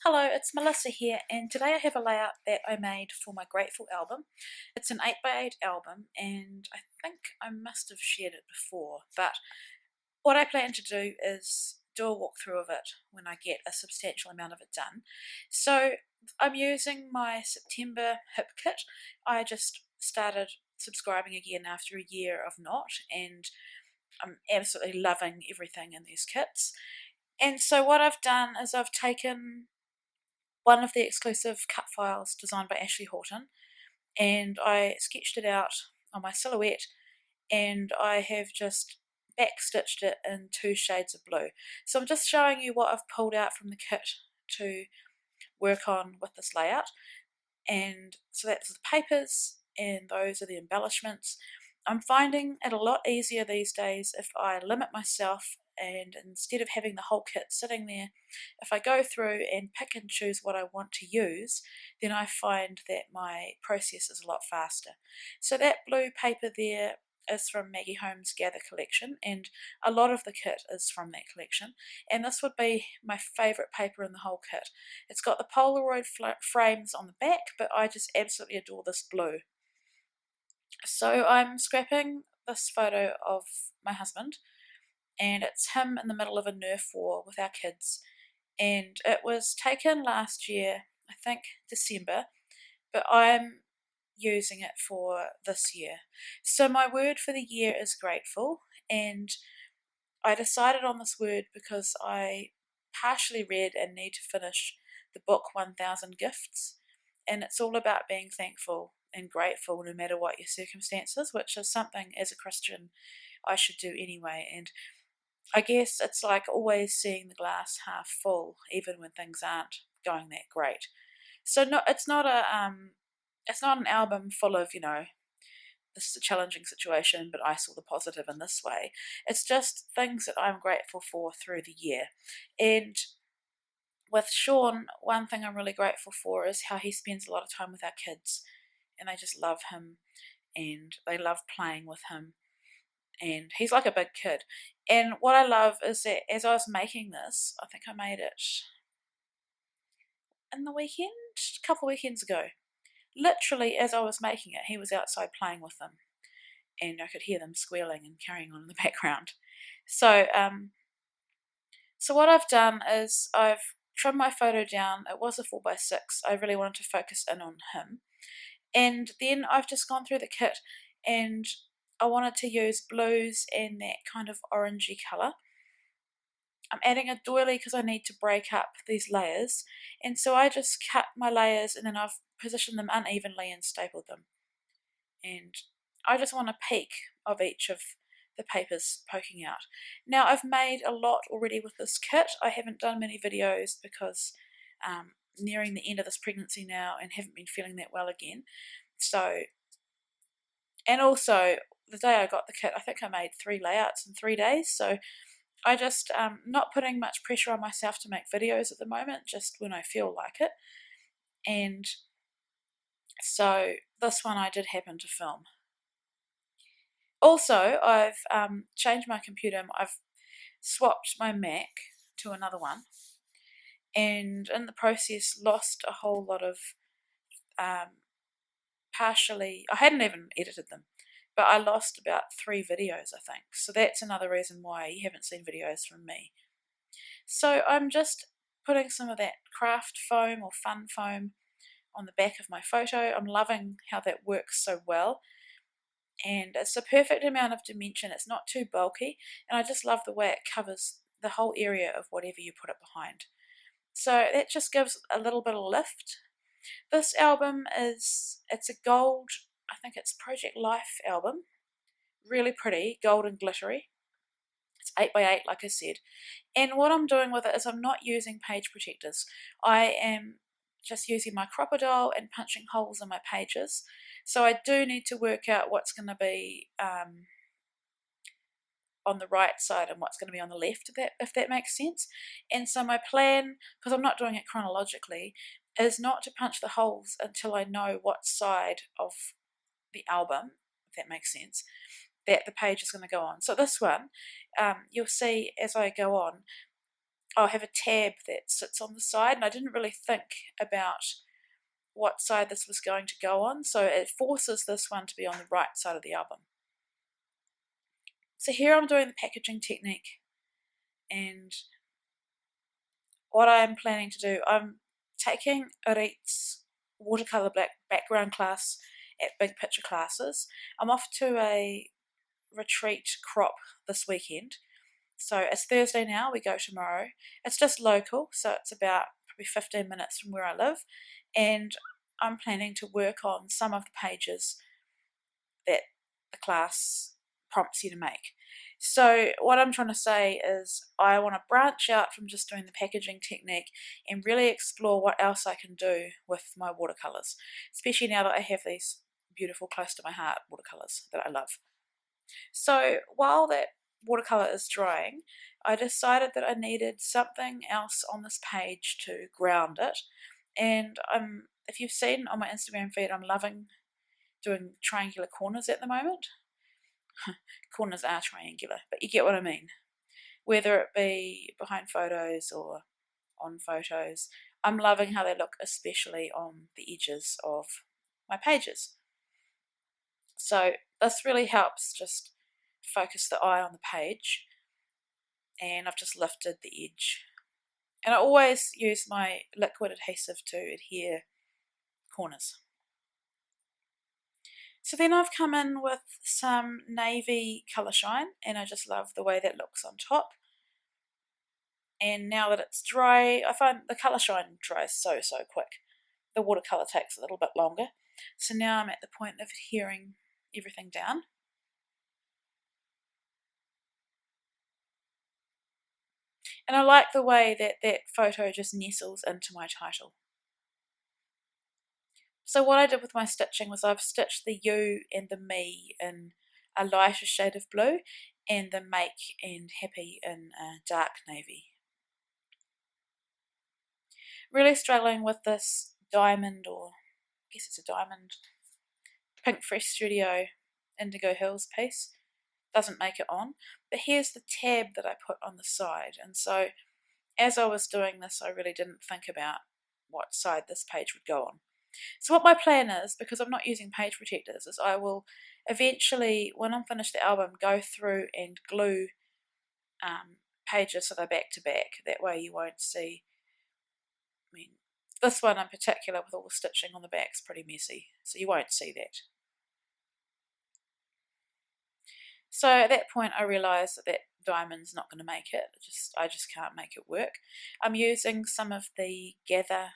Hello, it's Melissa here, and today I have a layout that I made for my Grateful album. It's an 8x8 album, and I think I must have shared it before, but what I plan to do is do a walkthrough of it when I get a substantial amount of it done. So I'm using my September hip kit. I just started subscribing again after a year of not, and I'm absolutely loving everything in these kits. And so what I've done is I've taken one of the exclusive cut files designed by Ashley Horton, and I sketched it out on my silhouette, and I have just backstitched it in two shades of blue. So I'm just showing you what I've pulled out from the kit to work on with this layout. And so that's the papers, and those are the embellishments. I'm finding it a lot easier these days if I limit myself, and instead of having the whole kit sitting there, if I go through and pick and choose what I want to use, then I find that my process is a lot faster. So that blue paper there is from Maggie Holmes' Gather collection, and a lot of the kit is from that collection, and this would be my favourite paper in the whole kit. It's got the Polaroid frames on the back, but I just absolutely adore this blue. So I'm scrapping this photo of my husband, and it's him in the middle of a Nerf war with our kids. And it was taken last year, I think December, but I'm using it for this year. So my word for the year is grateful, and I decided on this word because I partially read and need to finish the book 1000 Gifts, and it's all about being thankful and grateful no matter what your circumstances, which is something as a Christian I should do anyway. And I guess it's like always seeing the glass half full, even when things aren't going that great. So no, it's not an album full of this is a challenging situation, but I saw the positive in this way. It's just things that I'm grateful for through the year. And with Sean, one thing I'm really grateful for is how he spends a lot of time with our kids, and they just love him, and they love playing with him, and he's like a big kid. And what I love is that as I was making this, I think I made it in the weekend, a couple of weekends ago. Literally, as I was making it, he was outside playing with them, and I could hear them squealing and carrying on in the background. So, so what I've done is I've trimmed my photo down. It was a 4x6. I really wanted to focus in on him, and then I've just gone through the kit, and I wanted to use blues and that kind of orangey colour. I'm adding a doily because I need to break up these layers, and so I just cut my layers and then I've positioned them unevenly and stapled them. And I just want a peek of each of the papers poking out. Now I've made a lot already with this kit. I haven't done many videos because nearing the end of this pregnancy now and haven't been feeling that well again. So, and also the day I got the kit, I think I made 3 layouts in 3 days. So I just not putting much pressure on myself to make videos at the moment, just when I feel like it. And so this one I did happen to film. Also, I've changed my computer. I've swapped my Mac to another one, and in the process lost a whole lot of partially. I hadn't even edited them, but I lost about 3 videos, I think. So that's another reason why you haven't seen videos from me. So I'm just putting some of that craft foam or fun foam on the back of my photo. I'm loving how that works so well, and it's a perfect amount of dimension. It's not too bulky, and I just love the way it covers the whole area of whatever you put it behind. So that just gives a little bit of lift. This album it's a gold, I think it's Project Life album, really pretty, gold and glittery. It's 8x8 like I said, and what I'm doing with it is I'm not using page protectors. I am just using my crocodile and punching holes in my pages. So I do need to work out what's going to be on the right side and what's going to be on the left, if that makes sense. And so my plan, because I'm not doing it chronologically, is not to punch the holes until I know what side of the album, if that makes sense, that the page is going to go on. So this one, you'll see as I go on, I'll have a tab that sits on the side, and I didn't really think about what side this was going to go on, so it forces this one to be on the right side of the album. So here I'm doing the packaging technique, and what I'm planning to do, I'm taking Orit's watercolour black background class at Big Picture Classes. I'm off to a retreat crop this weekend. So it's Thursday now, we go tomorrow. It's just local, so it's about probably 15 minutes from where I live, and I'm planning to work on some of the pages that the class prompts you to make. So what I'm trying to say is I want to branch out from just doing the packaging technique and really explore what else I can do with my watercolours, especially now that I have these beautiful close to my heart watercolours that I love. So while that watercolour is drying, I decided that I needed something else on this page to ground it, and if you've seen on my Instagram feed, I'm loving doing triangular corners at the moment. Corners are triangular, but you get what I mean. Whether it be behind photos or on photos, I'm loving how they look, especially on the edges of my pages. So this really helps just focus the eye on the page, and I've just lifted the edge. And I always use my liquid adhesive to adhere corners. So then I've come in with some navy colour shine, and I just love the way that looks on top. And now that it's dry, I find the colour shine dries so quick. The watercolour takes a little bit longer. So now I'm at the point of adhering everything down. And I like the way that that photo just nestles into my title. So what I did with my stitching was I've stitched the you and the me in a lighter shade of blue, and the make and happy in a dark navy. Really struggling with this diamond, or I guess it's a diamond, Pink Fresh Studio Indigo Hills piece. Doesn't make it on, but here's the tab that I put on the side, and so as I was doing this I really didn't think about what side this page would go on. So what my plan is, because I'm not using page protectors, is I will eventually, when I'm finished the album, go through and glue pages so they're back to back. That way you won't see, I mean, this one in particular with all the stitching on the back is pretty messy, so you won't see that. So at that point I realised that that diamond's not going to make it. I just can't make it work. I'm using some of the Gather,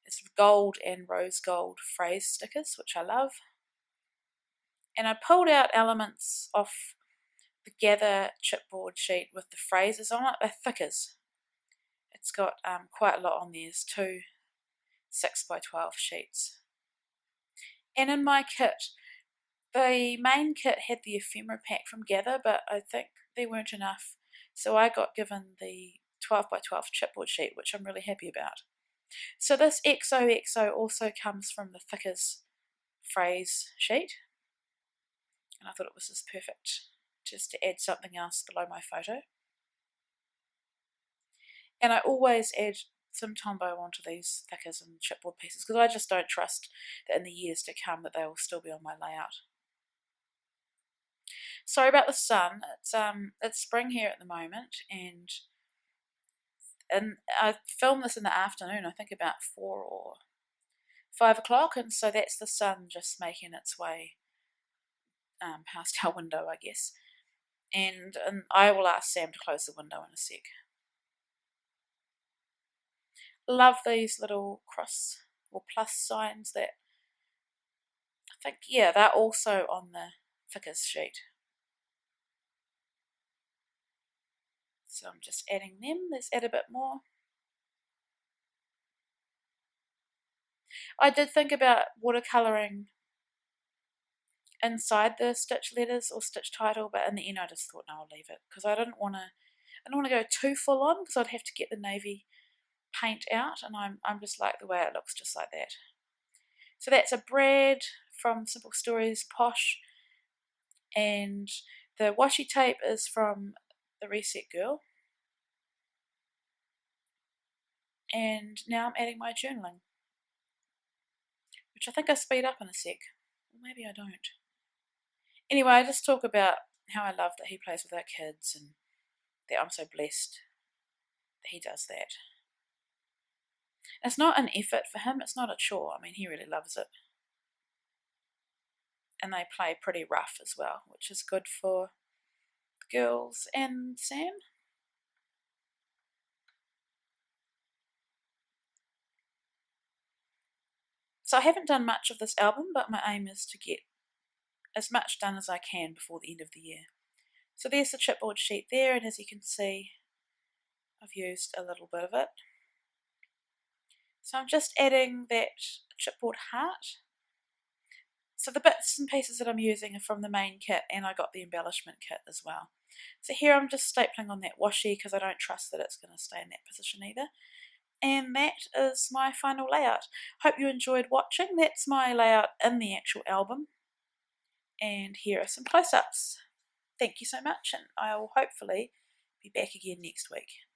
it's gold and rose gold phrase stickers, which I love. And I pulled out elements off the Gather chipboard sheet with the phrases on it. They're thickers. It's got quite a lot on there. There's two 6x12 sheets. And in my kit, the main kit had the ephemera pack from Gather, but I think there weren't enough. So I got given the 12x12 chipboard sheet, which I'm really happy about. So this XOXO also comes from the Thickers phrase sheet, and I thought it was just perfect just to add something else below my photo. And I always add some Tombow onto these Thickers and chipboard pieces because I just don't trust that in the years to come that they will still be on my layout. Sorry about the sun. It's spring here at the moment, and I filmed this in the afternoon, I think about 4 or 5 o'clock, and so that's the sun just making its way past our window, I guess. And I will ask Sam to close the window in a sec. Love these little cross or plus signs that I think, yeah, they're also on the Thickers sheet. So I'm just adding them. Let's add a bit more. I did think about watercolouring inside the stitch letters or stitch title, but in the end I just thought no, I'll leave it because I don't want to go too full on because I'd have to get the navy paint out, and I'm just like the way it looks, just like that. So that's a Brad from Simple Stories Posh, and the washi tape is from the Reset Girl. And now I'm adding my journaling, which I think I speed up in a sec. Or maybe I don't. Anyway, I just talk about how I love that he plays with our kids and that I'm so blessed that he does that. It's not an effort for him, it's not a chore. I mean, he really loves it. And they play pretty rough as well, which is good for the girls and Sam. So I haven't done much of this album, but my aim is to get as much done as I can before the end of the year. So there's the chipboard sheet there, and as you can see, I've used a little bit of it. So I'm just adding that chipboard heart. So the bits and pieces that I'm using are from the main kit, and I got the embellishment kit as well. So here I'm just stapling on that washi because I don't trust that it's going to stay in that position either. And that is my final layout. Hope you enjoyed watching. That's my layout in the actual album. And here are some close-ups. Thank you so much, and I will hopefully be back again next week.